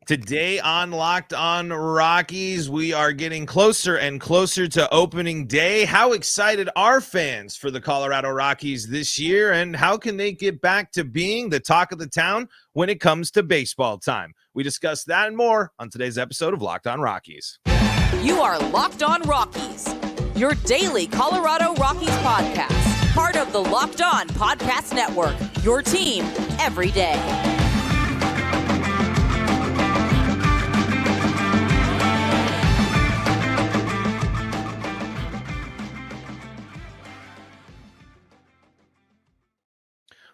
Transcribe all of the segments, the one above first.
Today on Locked On Rockies, we are getting closer and closer to opening day. How excited are fans for the Colorado Rockies this year, and how can they get back to being the talk of the town when it comes to baseball time? We discuss that and more on today's episode of Locked On Rockies. You are Locked On Rockies, your daily Colorado Rockies podcast, part of the Locked On Podcast Network, your team every day.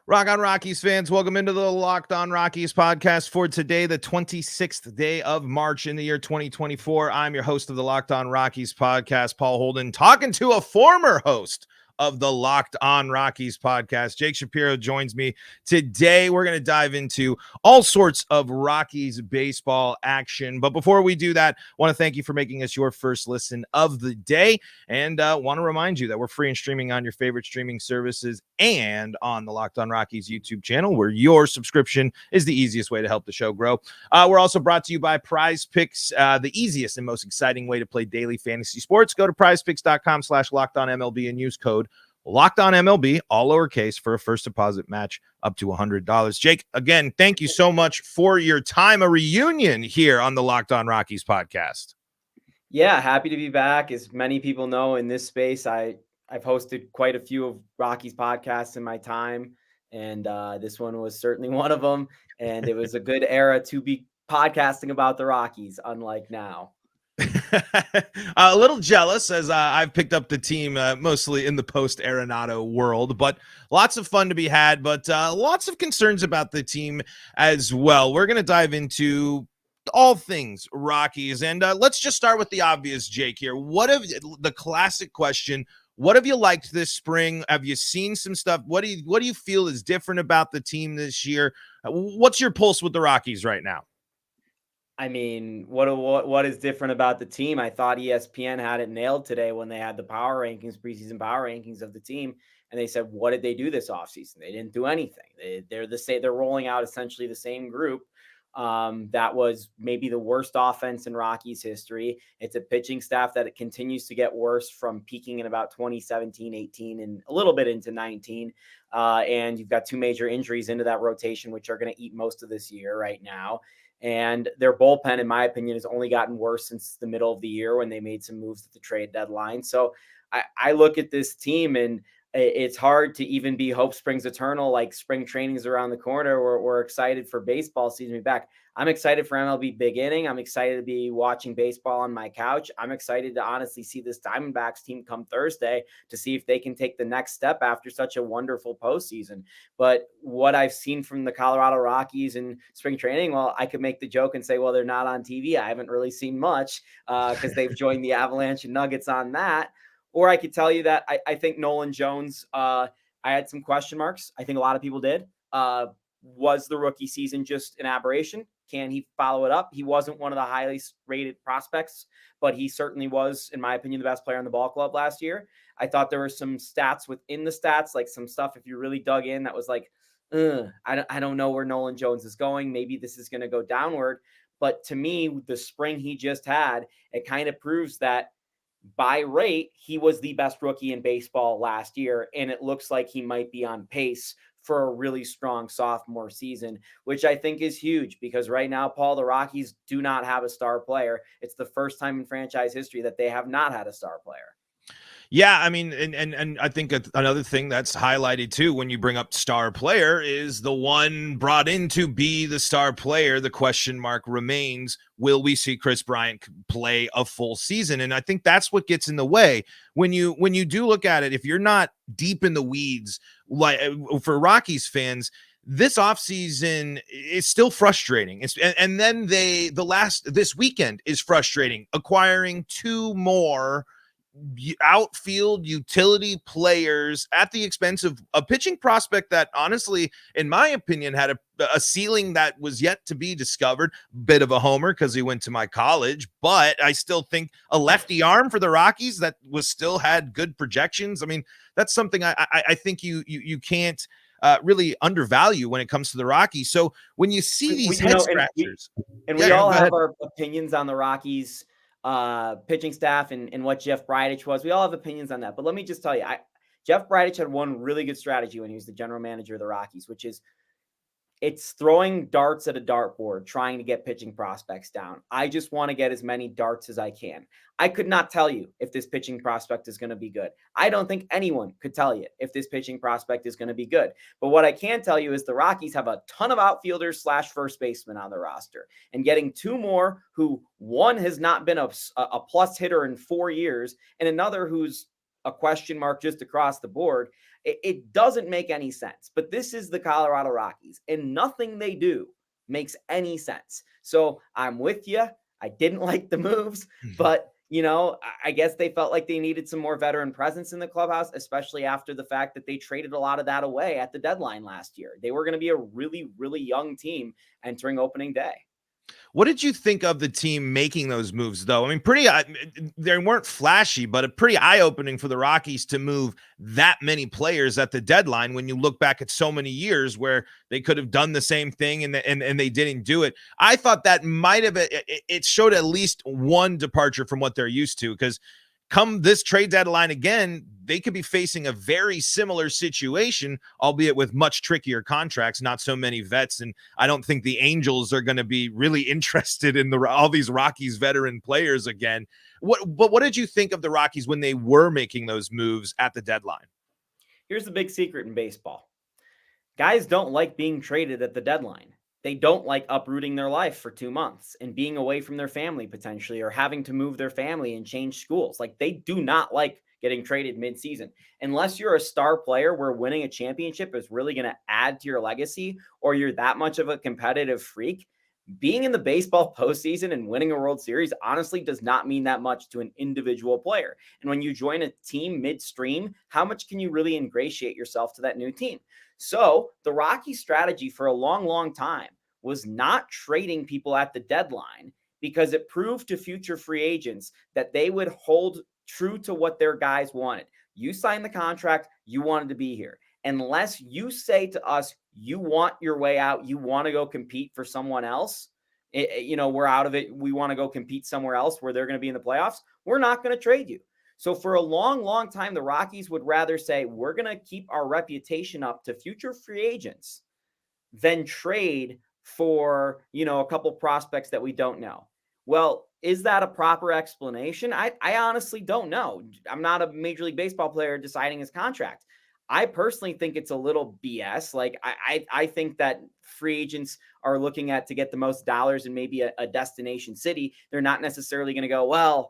Rock on Rockies fans, welcome into the Locked On Rockies podcast for today, the 26th day of March in the year 2024. I'm your host of the Locked On Rockies podcast, Paul Holden, talking to a former host of the Locked On Rockies podcast. Jake Shapiro joins me today. We're going to dive into all sorts of Rockies baseball action. But before we do that, I want to thank you for making us your first listen of the day. And want to remind you that we're free and streaming on your favorite streaming services and on the Locked On Rockies YouTube channel, where your subscription is the easiest way to help the show grow. We're also brought to you by PrizePicks, the easiest and most exciting way to play daily fantasy sports. Go to prizepicks.com/LockedOnMLB and use code Locked On MLB, all lowercase, for a first deposit match up to $100. Jake, again, thank you so much for your time. A reunion here on the Locked On Rockies podcast. Yeah, happy to be back. As many people know in this space, I've hosted quite a few of Rockies podcasts in my time, and this one was certainly one of them. And it was a good era to be podcasting about the Rockies, unlike now. A little jealous as I've picked up the team mostly in the post-Arenado world, but lots of fun to be had, but lots of concerns about the team as well. We're going to dive into all things Rockies, and let's just start with the obvious, Jake, here. The classic question, what have you liked this spring? Have you seen some stuff? What do you feel is different about the team this year? What's your pulse with the Rockies right now? I mean, what is different about the team? I thought ESPN had it nailed today when they had the power rankings, preseason power rankings of the team, and they said, "What did they do this offseason?" They didn't do anything. They're rolling out essentially the same group. That was maybe the worst offense in Rockies history. It's a pitching staff that it continues to get worse from peaking in about 2017, 18, and a little bit into 19. And you've got two major injuries into that rotation, which are going to eat most of this year right now. And their bullpen, in my opinion, has only gotten worse since the middle of the year when they made some moves at the trade deadline. So I look at this team, and it's hard to even be hope springs eternal. Like spring training is around the corner. We're excited for baseball season to be back. I'm excited for MLB beginning. I'm excited to be watching baseball on my couch. I'm excited to honestly see this Diamondbacks team come Thursday to see if they can take the next step after such a wonderful postseason. But what I've seen from the Colorado Rockies in spring training, well, I could make the joke and say, well, they're not on TV. I haven't really seen much because they've joined the Avalanche and Nuggets on that. Or I could tell you that I think Nolan Jones, I had some question marks. I think a lot of people did. Was the rookie season just an aberration? Can he follow it up? He wasn't one of the highest rated prospects, but he certainly was, in my opinion, the best player in the ball club last year. I thought there were some stats within the stats, like some stuff, if you really dug in, that was like, I don't know where Nolan Jones is going. Maybe this is going to go downward. But to me, the spring he just had, it kind of proves that by rate, he was the best rookie in baseball last year, and it looks like he might be on pace for a really strong sophomore season, which I think is huge because right now, Paul, the Rockies do not have a star player. It's the first time in franchise history that they have not had a star player. Yeah, I mean, and I think another thing that's highlighted too when you bring up star player is the one brought in to be the star player. The question mark remains, will we see Chris Bryant play a full season? And I think that's what gets in the way when you do look at it. If you're not deep in the weeds, like for Rockies fans, this offseason is still frustrating. And then this weekend is frustrating, acquiring two more outfield utility players at the expense of a pitching prospect that honestly, in my opinion, had a ceiling that was yet to be discovered. Bit of a homer because he went to my college, but I still think a lefty arm for the Rockies that was still had good projections. I mean, that's something I think you can't really undervalue when it comes to the Rockies. So when you see these head scratchers, we all have our opinions on the Rockies pitching staff and what Jeff Bridich was. We all have opinions on that. But let me just tell you, Jeff Bridich had one really good strategy when he was the general manager of the Rockies, which is it's throwing darts at a dartboard, trying to get pitching prospects down. I just want to get as many darts as I can. I could not tell you if this pitching prospect is going to be good. I don't think anyone could tell you if this pitching prospect is going to be good. But what I can tell you is the Rockies have a ton of outfielders / first basemen on the roster, and getting two more who one has not been a plus hitter in 4 years and another who's a question mark just across the board. It doesn't make any sense, but this is the Colorado Rockies and nothing they do makes any sense. So I'm with you. I didn't like the moves, but I guess they felt like they needed some more veteran presence in the clubhouse, especially after the fact that they traded a lot of that away at the deadline last year. They were going to be a really, really young team entering opening day. What did you think of the team making those moves, though? I mean, they weren't flashy, but pretty eye-opening for the Rockies to move that many players at the deadline when you look back at so many years where they could have done the same thing and they didn't do it. I thought that might have it showed at least one departure from what they're used to, because come this trade deadline again, they could be facing a very similar situation, albeit with much trickier contracts, not so many vets. And I don't think the Angels are going to be really interested in all these Rockies veteran players again. But what did you think of the Rockies when they were making those moves at the deadline? Here's the big secret in baseball. Guys don't like being traded at the deadline. They don't like uprooting their life for 2 months and being away from their family potentially, or having to move their family and change schools. Like, they do not like getting traded midseason. Unless you're a star player where winning a championship is really going to add to your legacy, or you're that much of a competitive freak, being in the baseball postseason and winning a World Series honestly does not mean that much to an individual player. And when you join a team midstream, how much can you really ingratiate yourself to that new team? So the Rockies' strategy for a long, long time was not trading people at the deadline, because it proved to future free agents that they would hold true to what their guys wanted. You signed the contract, you wanted to be here. Unless you say to us, you want your way out, you want to go compete for someone else, we're out of it, we want to go compete somewhere else where they're going to be in the playoffs, we're not going to trade you. So for a long, long time, the Rockies would rather say, we're going to keep our reputation up to future free agents than trade for, a couple prospects that we don't know. Well, is that a proper explanation? I honestly don't know. I'm not a Major League Baseball player deciding his contract. I personally think it's a little BS. Like, I think that free agents are looking at to get the most dollars in maybe a destination city. They're not necessarily going to go,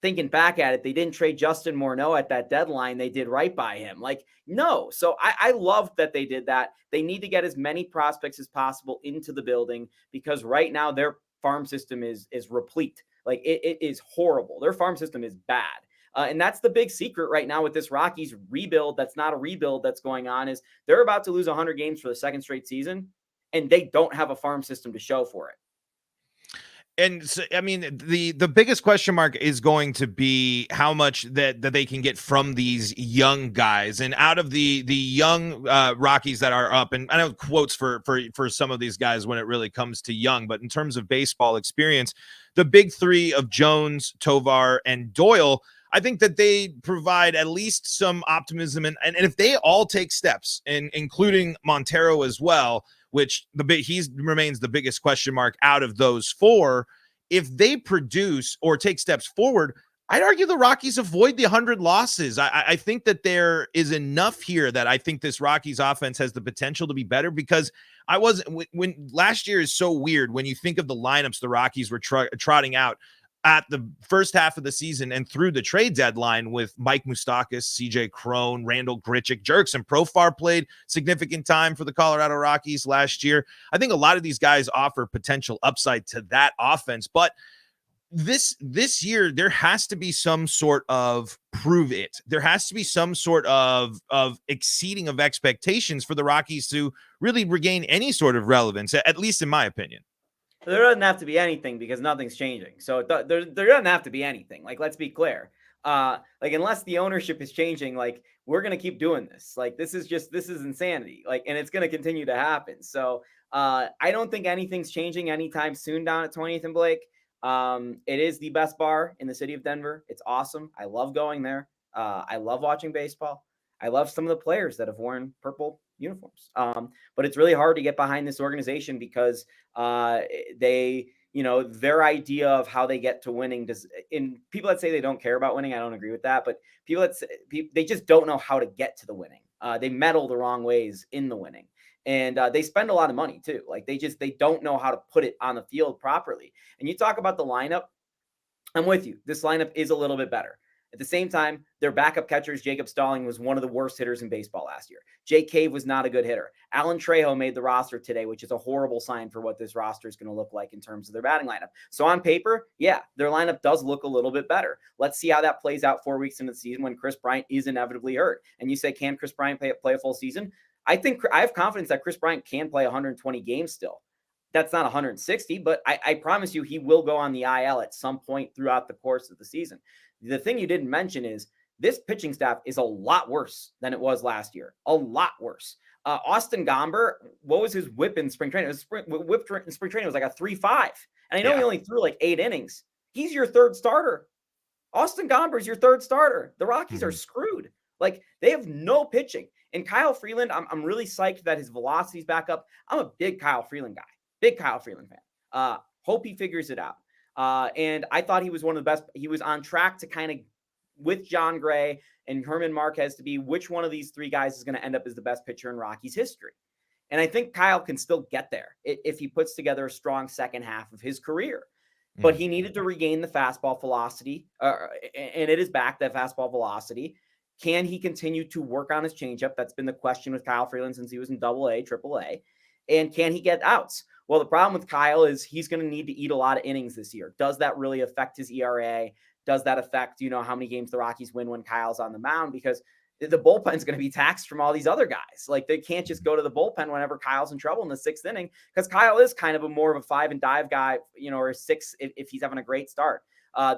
thinking back at it, they didn't trade Justin Morneau at that deadline. They did right by him. Like, no. So I loved that they did that. They need to get as many prospects as possible into the building, because right now their farm system is replete. Like, it is horrible. Their farm system is bad. And that's the big secret right now with this Rockies rebuild. That's not a rebuild that's going on, is they're about to lose 100 games for the second straight season, and they don't have a farm system to show for it. And so, I mean, the biggest question mark is going to be how much that they can get from these young guys, and out of the young Rockies that are up. And I know quotes for some of these guys when it really comes to young, but in terms of baseball experience, the big three of Jones, Tovar, and Doyle, I think that they provide at least some optimism. And if they all take steps, and including Montero as well, which he remains the biggest question mark out of those four, if they produce or take steps forward, I'd argue the Rockies avoid the 100 losses. I think that there is enough here that I think this Rockies offense has the potential to be better, because when last year is so weird when you think of the lineups the Rockies were trotting out at the first half of the season and through the trade deadline, with Mike Moustakas, CJ Cron, Randall Grichuk, Jerkson Profar played significant time for the Colorado Rockies last year. I think a lot of these guys offer potential upside to that offense, but this year there has to be some sort of prove it. There has to be some sort of exceeding of expectations for the Rockies to really regain any sort of relevance, at least in my opinion. There doesn't have to be anything, because nothing's changing. So there doesn't have to be anything. Like, let's be clear. Like, unless the ownership is changing, like, we're going to keep doing this. Like, this is insanity. Like, and it's going to continue to happen. So I don't think anything's changing anytime soon down at 20th and Blake. It is the best bar in the city of Denver. It's awesome. I love going there. I love watching baseball. I love some of the players that have worn purple uniforms. But it's really hard to get behind this organization because their idea of how they get to winning in people that say they don't care about winning, I don't agree with that. But people they just don't know how to get to the winning. They meddle the wrong ways in the winning. And they spend a lot of money too. Like they don't know how to put it on the field properly. And you talk about the lineup. I'm with you. This lineup is a little bit better. At the same time, their backup catchers, Jacob Stalling, was one of the worst hitters in baseball last year. Jake Cave was not a good hitter. Alan Trejo made the roster today, which is a horrible sign for what this roster is going to look like in terms of their batting lineup. So on paper, yeah, their lineup does look a little bit better. Let's see how that plays out 4 weeks into the season when Chris Bryant is inevitably hurt. And you say, can Chris Bryant play a full season? I have confidence that Chris Bryant can play 120 games still. That's not 160, but I promise you he will go on the IL at some point throughout the course of the season. The thing you didn't mention is this pitching staff is a lot worse than it was last year. A lot worse. Austin Gomber, what was his whip in spring training? Whip in spring training was like a 3.5. And I know he only threw like 8 innings. He's your third starter. Austin Gomber is your third starter. The Rockies are screwed. Like, they have no pitching. And Kyle Freeland, I'm really psyched that his velocity's back up. I'm a big Kyle Freeland guy. Big Kyle Freeland fan. Hope he figures it out. And I thought he was one of the best. He was on track to kind of, with John Gray and Herman Marquez, to be which one of these 3 guys is going to end up as the best pitcher in Rockies history. And I think Kyle can still get there if he puts together a strong second half of his career. But he needed to regain the fastball velocity, and it is back, that fastball velocity. Can he continue to work on his changeup? That's been the question with Kyle Freeland since he was in AA, AAA. And can he get outs? Well, the problem with Kyle is he's going to need to eat a lot of innings this year. Does that really affect his ERA? Does that affect, how many games the Rockies win when Kyle's on the mound? Because the bullpen's going to be taxed from all these other guys. Like, they can't just go to the bullpen whenever Kyle's in trouble in the 6th inning, because Kyle is kind of more of a 5 and dive guy, or a 6 if he's having a great start.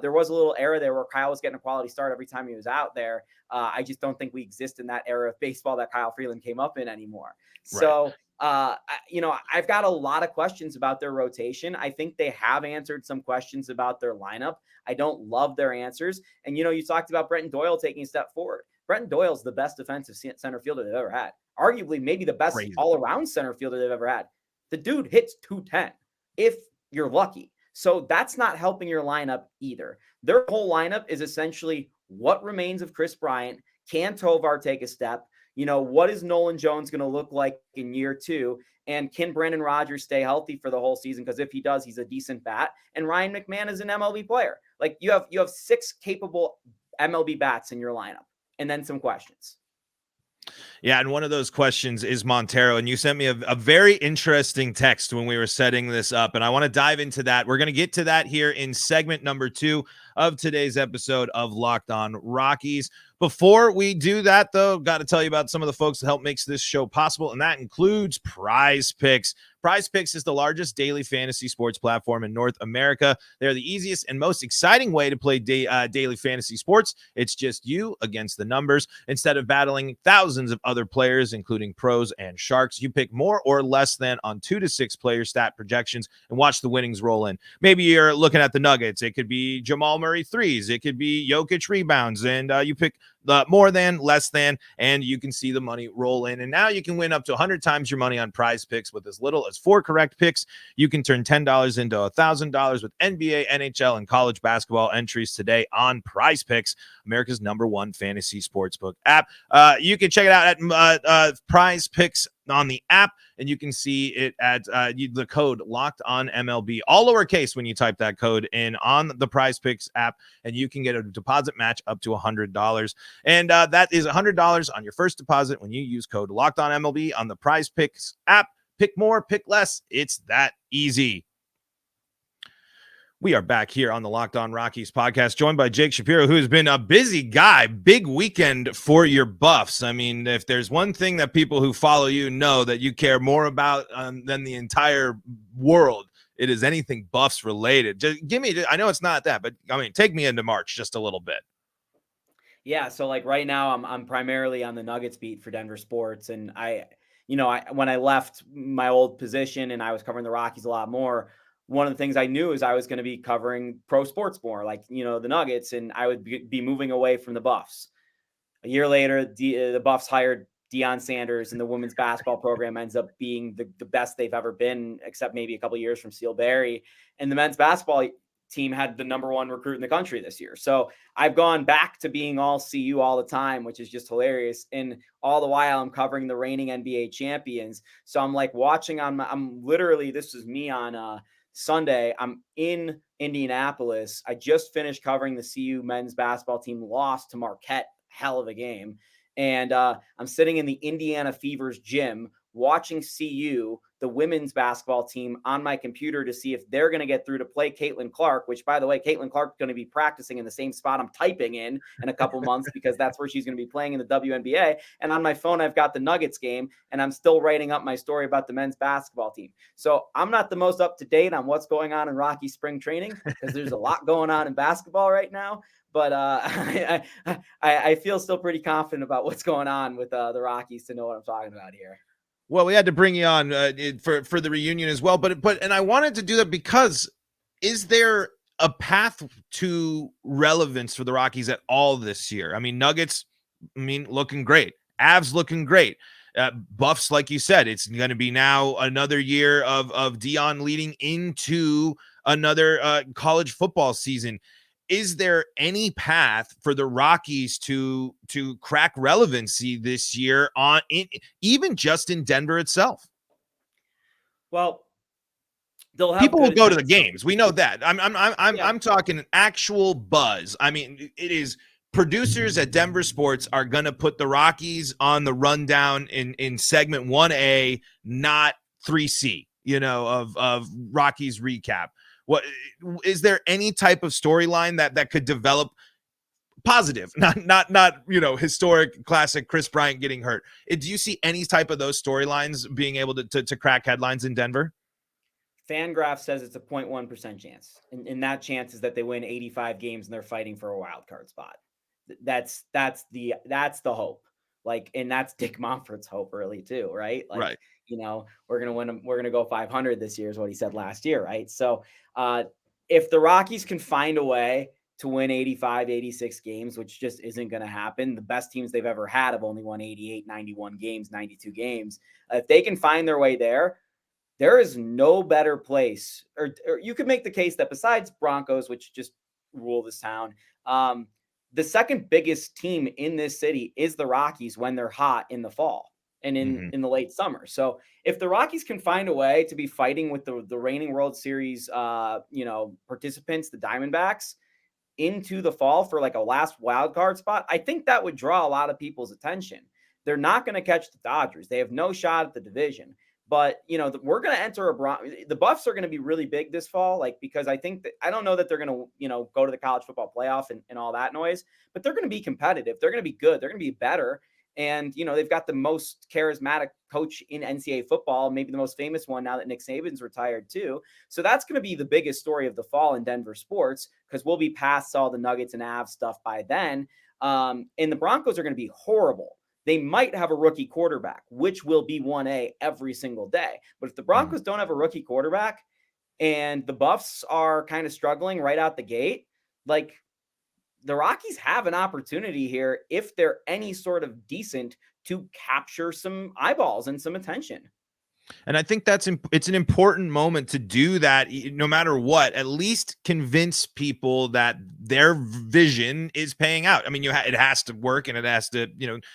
There was a little era there where Kyle was getting a quality start every time he was out there. I just don't think we exist in that era of baseball that Kyle Freeland came up in anymore. Right. So, I've got a lot of questions about their rotation. I think they have answered some questions about their lineup. I don't love their answers. And, you talked about Brenton Doyle taking a step forward. Brenton Doyle's the best defensive center fielder they've ever had. Arguably, maybe the best all-around center fielder they've ever had. The dude hits 210 if you're lucky. So that's not helping your lineup either. Their whole lineup is essentially what remains of Chris Bryant. Can Tovar take a step? What is Nolan Jones going to look like in year 2? And can Brendan Rodgers stay healthy for the whole season? Because if he does, he's a decent bat. And Ryan McMahon is an MLB player. Like, you have 6 capable MLB bats in your lineup, and then some questions. Yeah, and one of those questions is Montero, and you sent me a very interesting text when we were setting this up, and I want to dive into that. We're going to get to that here in segment number 2 of today's episode of Locked On Rockies. Before we do that, though, got to tell you about some of the folks that help makes this show possible, and that includes PrizePicks. PrizePicks is the largest daily fantasy sports platform in North America. They're the easiest and most exciting way to play daily fantasy sports. It's just you against the numbers. Instead of battling thousands of other players, including pros and sharks, you pick more or less than on 2 to 6 player stat projections and watch the winnings roll in. Maybe you're looking at the Nuggets. It could be Jamal Murray threes. It could be Jokic rebounds, and you pick the more than, less than, and you can see the money roll in. And now you can win up to 100 times your money on PrizePicks with as little as 4 correct picks. You can turn $10 into $1,000 with NBA, NHL, and college basketball entries today on PrizePicks, America's #1 fantasy sportsbook app. You can check it out at PrizePicks on the app, and you can see it at the code Locked On MLB, all lowercase, when you type that code in on the PrizePicks app, and you can get a deposit match up to $100. And that is $100 on your first deposit when you use code Locked On MLB on the PrizePicks app. Pick more, pick less. It's that easy. We are back here on the Locked On Rockies podcast, joined by Jake Shapiro, who has been a busy guy. Big weekend for your Buffs. I mean, if there's one thing that people who follow you know that you care more about than the entire world, it is anything Buffs related. Just give me, I know it's not that, but I mean, take me into March just a little bit. Yeah, so like right now I'm primarily on the Nuggets beat for Denver sports, and when I left my old position and I was covering the Rockies a lot more, one of the things I knew is I was going to be covering pro sports more, like the Nuggets, and I would be moving away from the Buffs. A year later, the Buffs hired Deion Sanders, and the women's basketball program ends up being the best they've ever been, except maybe a couple of years from Seal Berry. And the men's basketball team had the number one recruit in the country this year. So I've gone back to being all CU all the time, which is just hilarious. And all the while I'm covering the reigning NBA champions. So I'm like watching I'm literally, this is me on Sunday. I'm in Indianapolis. I just finished covering the CU men's basketball team lost to Marquette. Hell of a game. And I'm sitting in the Indiana Fever's gym watching CU, the women's basketball team, on my computer to see if they're going to get through to play Caitlin Clark, which, by the way, Caitlin Clark's going to be practicing in the same spot I'm typing in a couple months because that's where she's going to be playing in the WNBA. And on my phone, I've got the Nuggets game, and I'm still writing up my story about the men's basketball team. So I'm not the most up to date on what's going on in Rocky spring training because there's a lot going on in basketball right now. But I feel still pretty confident about what's going on with the Rockies to know what I'm talking about here. Well, we had to bring you on for the reunion as well, but I wanted to do that because is there a path to relevance for the Rockies at all this year? I mean, Nuggets, looking great. Avs looking great. Buffs, like you said, it's going to be now another year of Deion leading into another college football season. Is there any path for the Rockies to crack relevancy this year even just in Denver itself? Well, they'll have people will go to the games. We know that. I'm talking actual buzz. I mean, it is producers at Denver Sports are going to put the Rockies on the rundown in segment 1A, not 3C, of Rockies recap. What is there any type of storyline that could develop positive, not historic classic Chris Bryant getting hurt? Do you see any type of those storylines being able to crack headlines in Denver? FanGraph says it's a 0.1% chance, and that chance is that they win 85 games and they're fighting for a wild card spot. That's the hope. Like, and that's Dick Monfort's hope, really, too, right? Like, right. We're gonna win. We're gonna go 500 this year, is what he said last year, right? So, if the Rockies can find a way to win 85, 86 games, which just isn't going to happen, the best teams they've ever had have only won 88, 91 games, 92 games. If they can find their way there is no better place, or you could make the case that besides Broncos, which just rule this town, the second biggest team in this city is the Rockies when they're hot in the fall and in the late summer. So if the Rockies can find a way to be fighting with the reigning World Series, participants, the Diamondbacks, into the fall for like a last wild card spot, I think that would draw a lot of people's attention. They're not going to catch the Dodgers. They have no shot at the division. But, we're going to enter the Buffs are going to be really big this fall, like, because I don't know that they're going to, go to the college football playoff and all that noise, but they're going to be competitive. They're going to be good. They're going to be better. And, they've got the most charismatic coach in NCAA football, maybe the most famous one now that Nick Saban's retired too. So that's going to be the biggest story of the fall in Denver sports, because we'll be past all the Nuggets and Avs stuff by then. And the Broncos are going to be horrible. They might have a rookie quarterback, which will be 1A every single day. But if the Broncos don't have a rookie quarterback and the Buffs are kind of struggling right out the gate, like, the Rockies have an opportunity here, if they're any sort of decent, to capture some eyeballs and some attention. And I think it's an important moment to do that, no matter what. At least convince people that their vision is paying out. I mean, it has to work, and it has to,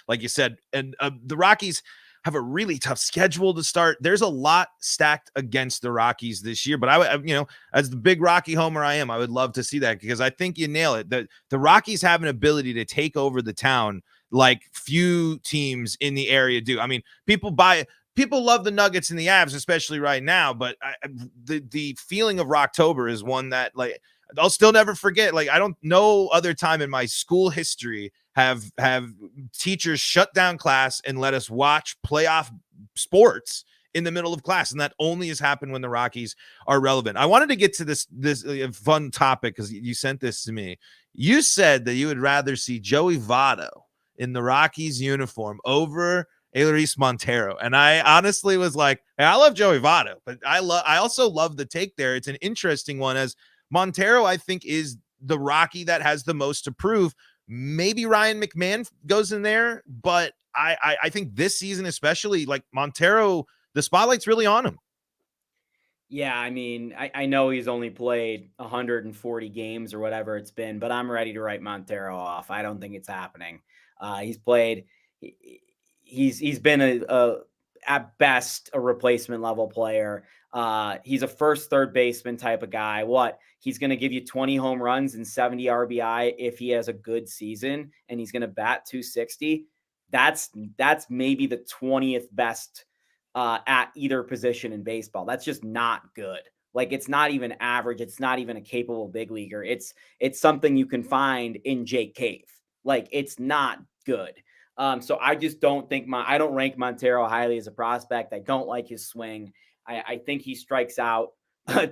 like you said, and the Rockies have a really tough schedule to start. There's a lot stacked against the Rockies this year, but I as the big Rocky homer I am, I would love to see that, because I think you nail it. The Rockies have an ability to take over the town like few teams in the area do. I mean, people love the Nuggets and the Avs, especially right now, but the feeling of Rocktober is one that, like, I'll still never forget. Like, I don't know other time in my school history have teachers shut down class and let us watch playoff sports in the middle of class. And that only has happened when the Rockies are relevant. I wanted to get to this fun topic, because you sent this to me. You said that you would rather see Joey Votto in the Rockies uniform over Eleris Montero. And I honestly was like, hey, I love Joey Votto, but I also love the take there. It's an interesting one, as Montero, I think, is the Rocky that has the most to prove. Maybe Ryan McMahon goes in there, but I think this season, especially, like, Montero, the spotlight's really on him. Yeah, I mean, I know he's only played 140 games or whatever it's been, but I'm ready to write Montero off. I don't think it's happening. He's played. He's been a at best a replacement level player. He's a first third baseman type of guy. He's going to give you 20 home runs and 70 RBI if he has a good season, and he's going to bat 260. That's maybe the 20th best at either position in baseball. That's just not good. Like, it's not even average. It's not even a capable big leaguer. It's something you can find in Jake Cave. Like, it's not good. So I just don't think I don't rank Montero highly as a prospect. I don't like his swing. I think he strikes out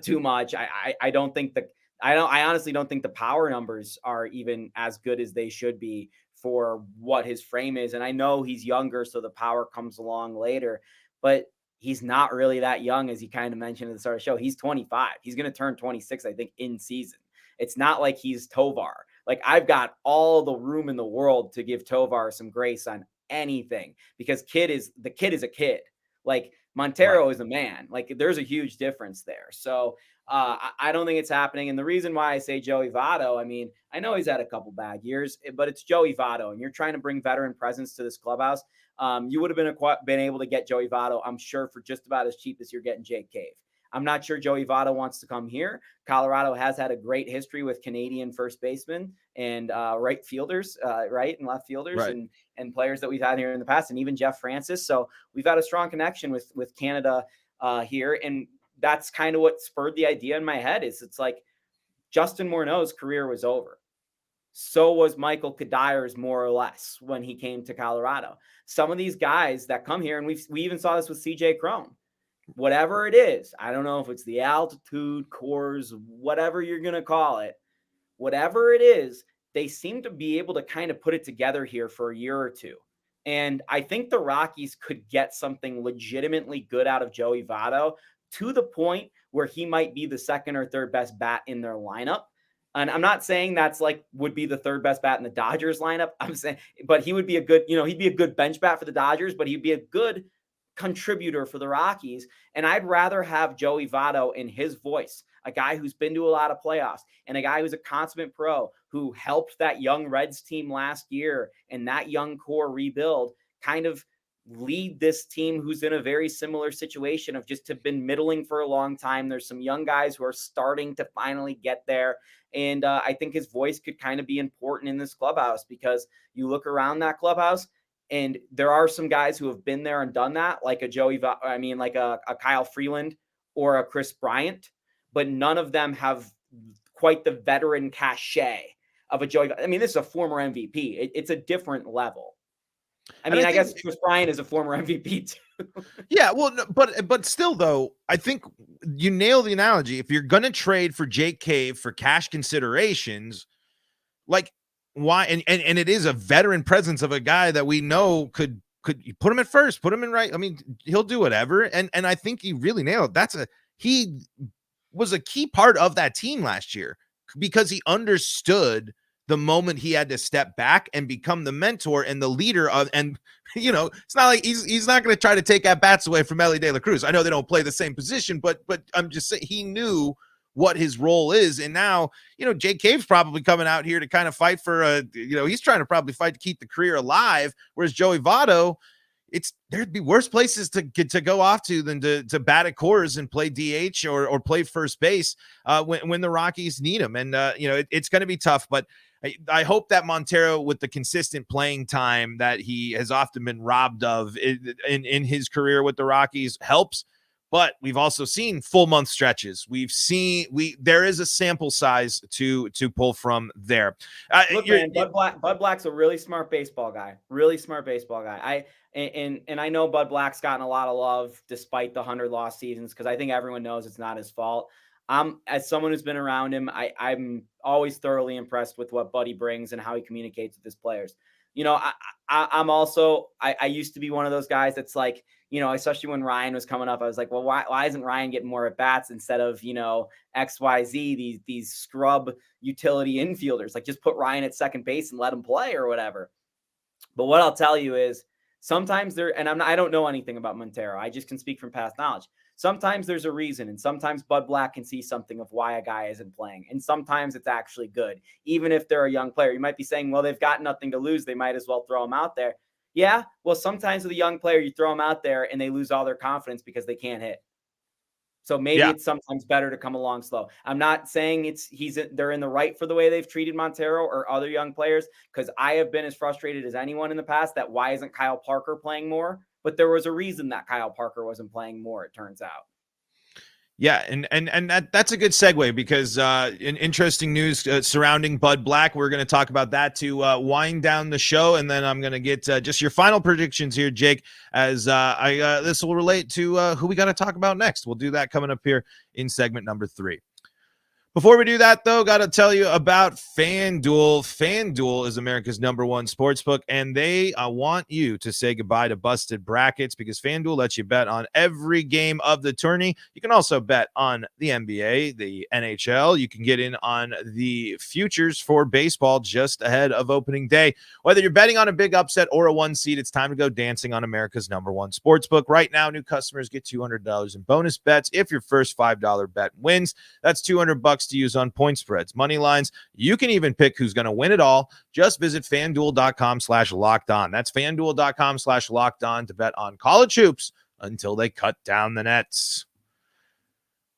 too much. I don't think I honestly don't think the power numbers are even as good as they should be for what his frame is. And I know he's younger, so the power comes along later, but he's not really that young, as you kind of mentioned at the start of the show. He's 25. He's going to turn 26, I think, in season. It's not like he's Tovar. Like, I've got all the room in the world to give Tovar some grace on anything, because the kid is a kid. Like, Montero is a man. Like, there's a huge difference there. So I don't think it's happening. And the reason why I say Joey Votto, I mean, I know he's had a couple bad years, but it's Joey Votto, and you're trying to bring veteran presence to this clubhouse. You would have been able to get Joey Votto, I'm sure, for just about as cheap as you're getting Jake Cave. I'm not sure Joey Votto wants to come here. Colorado has had a great history with Canadian first basemen and right fielders, right, and left fielders, right, and players that we've had here in the past, and even Jeff Francis. So we've had a strong connection with Canada here, and that's kind of what spurred the idea in my head. It's like Justin Morneau's career was over. So was Michael Kadyr's, more or less, when he came to Colorado. Some of these guys that come here, and we even saw this with CJ Cron. Whatever it is, I don't know if it's the altitude, cores, whatever you're going to call it, whatever it is, they seem to be able to kind of put it together here for a year or two. And I think the Rockies could get something legitimately good out of Joey Votto, to the point where he might be the second or third best bat in their lineup. And I'm not saying that's like would be the third best bat in the Dodgers lineup. I'm saying, but he would be a good, he'd be a good bench bat for the Dodgers, but he'd be a good contributor for the Rockies. And I'd rather have Joey Votto in his voice, a guy who's been to a lot of playoffs, and a guy who's a consummate pro who helped that young Reds team last year and that young core rebuild, kind of lead this team who's in a very similar situation of just have been middling for a long time. There's some young guys who are starting to finally get there. And I think his voice could kind of be important in this clubhouse, because you look around that clubhouse and there are some guys who have been there and done that, like like a Kyle Freeland or a Chris Bryant, but none of them have quite the veteran cachet of a Joey. I mean, this is a former MVP. It's a different level. I mean, I guess Chris Bryant is a former MVP too. Yeah, well, but still, though, I think you nail the analogy. If you're going to trade for Jake Cave for cash considerations, like, why? And it is a veteran presence of a guy that we know could you put him at first, put him in right. I mean, he'll do whatever. And I think you really nailed it. He was a key part of that team last year, because he understood the moment he had to step back and become the mentor and the leader of, and it's not like he's not going to try to take at bats away from Ellie De La Cruz. I know they don't play the same position, but I'm just saying he knew what his role is. And now, Jake Cave's probably coming out here to kind of fight for he's trying to probably fight to keep the career alive. Whereas Joey Votto, there'd be worse places to go off to than to bat at Coors and play DH or play first base when the Rockies need him. And it's going to be tough, but I hope that Montero, with the consistent playing time that he has often been robbed of in his career with the Rockies, helps. But we've also seen full month stretches. There is a sample size to pull from there. Look, man, Bud Black's a really smart baseball guy. Really smart baseball guy. And I know Bud Black's gotten a lot of love despite the 100 loss seasons, because I think everyone knows it's not his fault. as someone who's been around him, I'm always thoroughly impressed with what Buddy brings and how he communicates with his players. I'm also, I used to be one of those guys that's like, especially when Ryan was coming up, I was like, well, why isn't Ryan getting more at bats instead of, XYZ, these scrub utility infielders? Like, just put Ryan at second base and let him play or whatever. But what I'll tell you is sometimes I don't know anything about Montero. I just can speak from past knowledge. Sometimes there's a reason, and sometimes Bud Black can see something of why a guy isn't playing. And sometimes it's actually good, even if they're a young player. You might be saying, well, they've got nothing to lose. They might as well throw him out there. Yeah, well, sometimes with a young player, you throw them out there and they lose all their confidence because they can't hit. So maybe it's sometimes better to come along slow. I'm not saying they're in the right for the way they've treated Montero or other young players, because I have been as frustrated as anyone in the past that why isn't Kyle Parker playing more? But there was a reason that Kyle Parker wasn't playing more, it turns out. Yeah, and that's a good segue, because interesting news surrounding Bud Black. We're going to talk about that to wind down the show, and then I'm going to get just your final predictions here, Jake, as this will relate to who we got to talk about next. We'll do that coming up here in segment number 3. Before we do that, though, got to tell you about FanDuel. FanDuel is America's #1 sportsbook, and they want you to say goodbye to busted brackets, because FanDuel lets you bet on every game of the tourney. You can also bet on the NBA, the NHL. You can get in on the futures for baseball just ahead of opening day. Whether you're betting on a big upset or a 1 seed, it's time to go dancing on America's #1 sportsbook. Right now, new customers get $200 in bonus bets if your first $5 bet wins. That's $200 to use on point spreads, money lines. You can even pick who's going to win it all. Just visit FanDuel.com/lockedon. That's FanDuel.com/lockedon to bet on college hoops until they cut down the nets.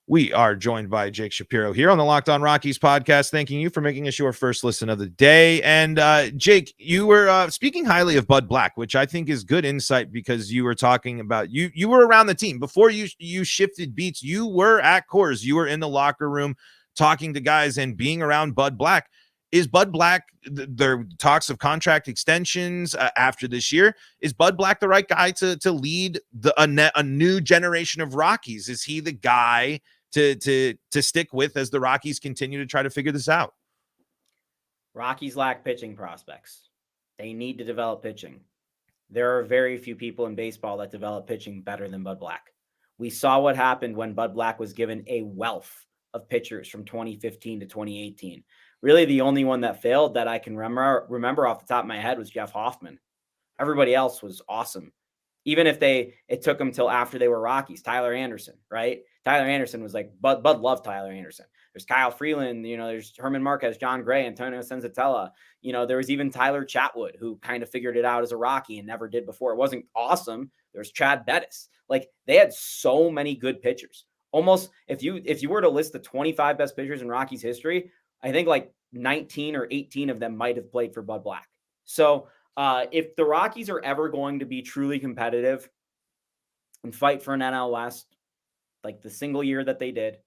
We are joined by Jake Shapiro here on the Locked On Rockies podcast, thanking you for making us your first listen of the day. And Jake, you were speaking highly of Bud Black, which I think is good insight, because you were talking about you were around the team before you shifted beats. You were at Coors. You were in the locker room talking to guys and being around Bud Black. Is Bud Black, there talks of contract extensions after this year, is Bud Black the right guy to lead a new generation of Rockies? Is he the guy to stick with as the Rockies continue to try to figure this out? Rockies lack pitching prospects. They need to develop pitching. There are very few people in baseball that develop pitching better than Bud Black. We saw what happened when Bud Black was given a wealth of pitchers from 2015 to 2018. Really, the only one that failed that I can remember off the top of my head was Jeff Hoffman. Everybody else was awesome. Even if it took them till after they were Rockies. Tyler Anderson, right? Tyler Anderson was like, Bud loved Tyler Anderson. There's Kyle Freeland, there's Herman Marquez, John Gray, Antonio Senzatella. There was even Tyler Chatwood, who kind of figured it out as a Rocky and never did before. It wasn't awesome. There's Chad Bettis. Like, they had so many good pitchers. Almost, if you were to list the 25 best pitchers in Rockies history, I think like 19 or 18 of them might have played for Bud Black. So if the Rockies are ever going to be truly competitive and fight for an NL West, like the single year that they did,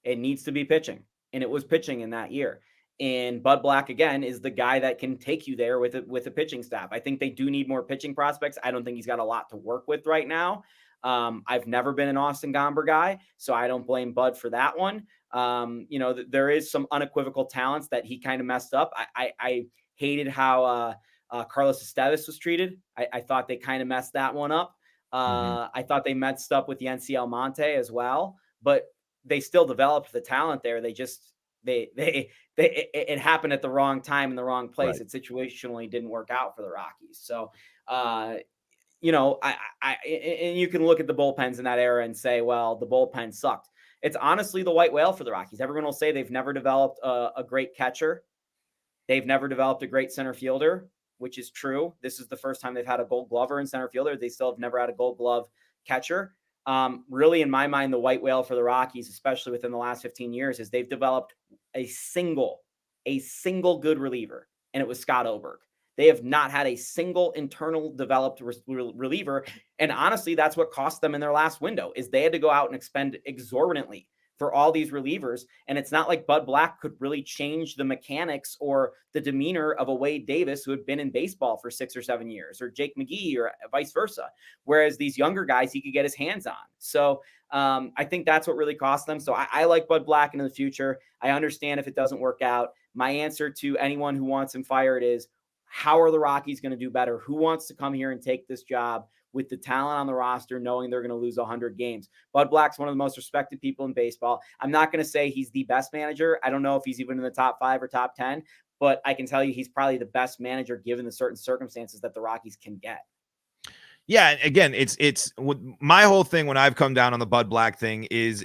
it needs to be pitching. And it was pitching in that year. And Bud Black, again, is the guy that can take you there with a pitching staff. I think they do need more pitching prospects. I don't think he's got a lot to work with right now. I've never been an Austin Gomber guy, so I don't blame Bud for that one. There is some unequivocal talents that he kind of messed up. I hated how Carlos Estevez was treated. I thought they kind of messed that one up. I thought they messed up with the NC Almonte as well, but they still developed the talent there. It happened at the wrong time in the wrong place. Right. It situationally didn't work out for the Rockies. So, and you can look at the bullpens in that era and say, well, the bullpen sucked. It's honestly the white whale for the Rockies. Everyone will say they've never developed a great catcher. They've never developed a great center fielder, which is true. This is the first time they've had a Gold Glover in center fielder. They still have never had a Gold Glove catcher. Really, in my mind, the white whale for the Rockies, especially within the last 15 years, is they've developed a single good reliever, and it was Scott Oberg. They have not had a single internal developed reliever. And honestly, that's what cost them in their last window, is they had to go out and expend exorbitantly for all these relievers. And it's not like Bud Black could really change the mechanics or the demeanor of a Wade Davis who had been in baseball for 6 or 7 years, or Jake McGee, or vice versa. Whereas these younger guys, he could get his hands on. So I think that's what really cost them. So I like Bud Black into the future. I understand if it doesn't work out. My answer to anyone who wants him fired is, how are the Rockies going to do better? Who wants to come here and take this job with the talent on the roster, knowing they're going to lose 100 games? Bud Black's one of the most respected people in baseball. I'm not going to say he's the best manager. I don't know if he's even in the top 5 or top 10, but I can tell you he's probably the best manager given the certain circumstances that the Rockies can get. Yeah, again, it's my whole thing when I've come down on the Bud Black thing is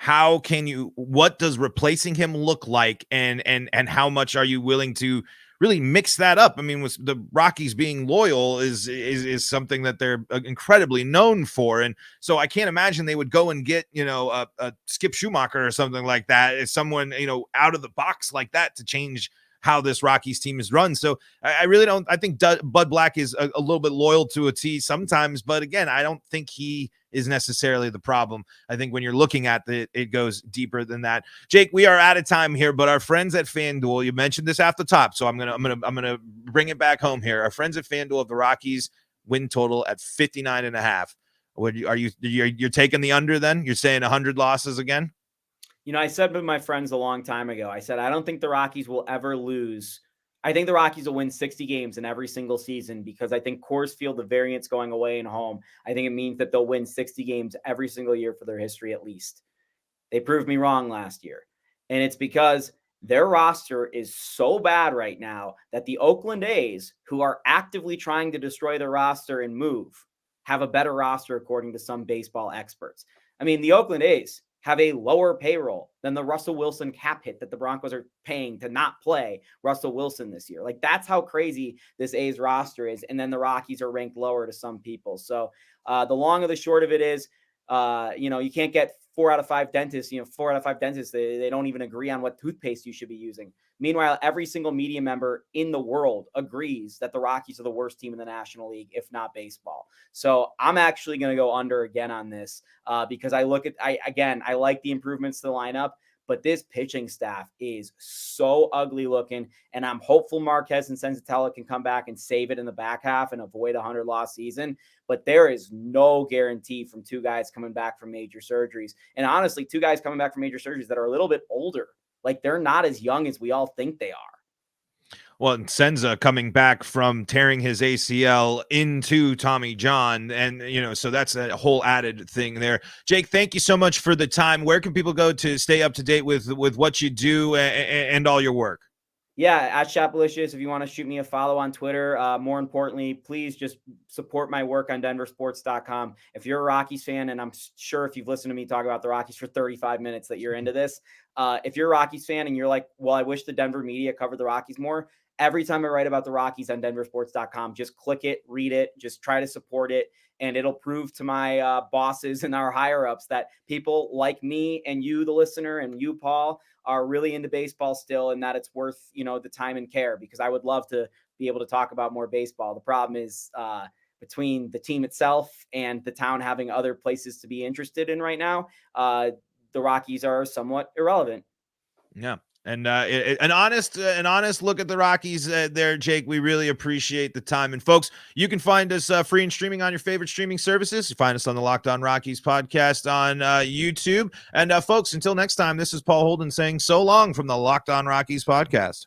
what does replacing him look like, and how much are you willing to really mix that up? I mean, with the Rockies being loyal is something that they're incredibly known for, and so I can't imagine they would go and get a Skip Schumacher or something like that, as someone out of the box like that to change how this Rockies team is run. So I really don't. I think Bud Black is a little bit loyal to a T sometimes, but again, I don't think he is necessarily the problem. I think when you're looking at it goes deeper than that. Jake, we are out of time here, but our friends at FanDuel, you mentioned this at the top, so I'm gonna bring it back home here. Our friends at FanDuel have the Rockies win total at 59.5. You're taking the under then? You're saying 100 losses again? I said with my friends a long time ago, I said, I don't think the Rockies will ever lose. I think the Rockies will win 60 games in every single season, because I think Coors Field, the variance going away and home, I think it means that they'll win 60 games every single year for their history at least. They proved me wrong last year. And it's because their roster is so bad right now that the Oakland A's, who are actively trying to destroy their roster and move, have a better roster according to some baseball experts. I mean, the Oakland A's have a lower payroll than the Russell Wilson cap hit that the Broncos are paying to not play Russell Wilson this year. Like, that's how crazy this A's roster is. And then the Rockies are ranked lower to some people. So the long or the short of it is, you can't get 4 out of 5 dentists, 4 out of 5 dentists, they don't even agree on what toothpaste you should be using. Meanwhile, every single media member in the world agrees that the Rockies are the worst team in the National League, if not baseball. So I'm actually going to go under again on this because I like the improvements to the lineup, but this pitching staff is so ugly looking, and I'm hopeful Marquez and Senzatella can come back and save it in the back half and avoid a 100-loss season. But there is no guarantee from 2 guys coming back from major surgeries. And honestly, 2 guys coming back from major surgeries that are a little bit older. Like, they're not as young as we all think they are. Well, and Senza coming back from tearing his ACL into Tommy John. And, so that's a whole added thing there. Jake, thank you so much for the time. Where can people go to stay up to date with what you do and all your work? Yeah, at Shapalicious, if you want to shoot me a follow on Twitter. More importantly, please just support my work on denversports.com. If you're a Rockies fan, and I'm sure if you've listened to me talk about the Rockies for 35 minutes that you're into this, if you're a Rockies fan and you're like, well, I wish the Denver media covered the Rockies more, every time I write about the Rockies on denversports.com, just click it, read it, just try to support it. And it'll prove to my bosses and our higher ups that people like me and you, the listener, and you, Paul, are really into baseball still, and that it's worth, the time and care, because I would love to be able to talk about more baseball. The problem is between the team itself and the town having other places to be interested in right now, the Rockies are somewhat irrelevant. Yeah. And an honest look at the Rockies there, Jake. We really appreciate the time. And folks, you can find us free and streaming on your favorite streaming services. You find us on the Locked On Rockies podcast on YouTube. And folks, until next time, this is Paul Holden saying so long from the Locked On Rockies podcast.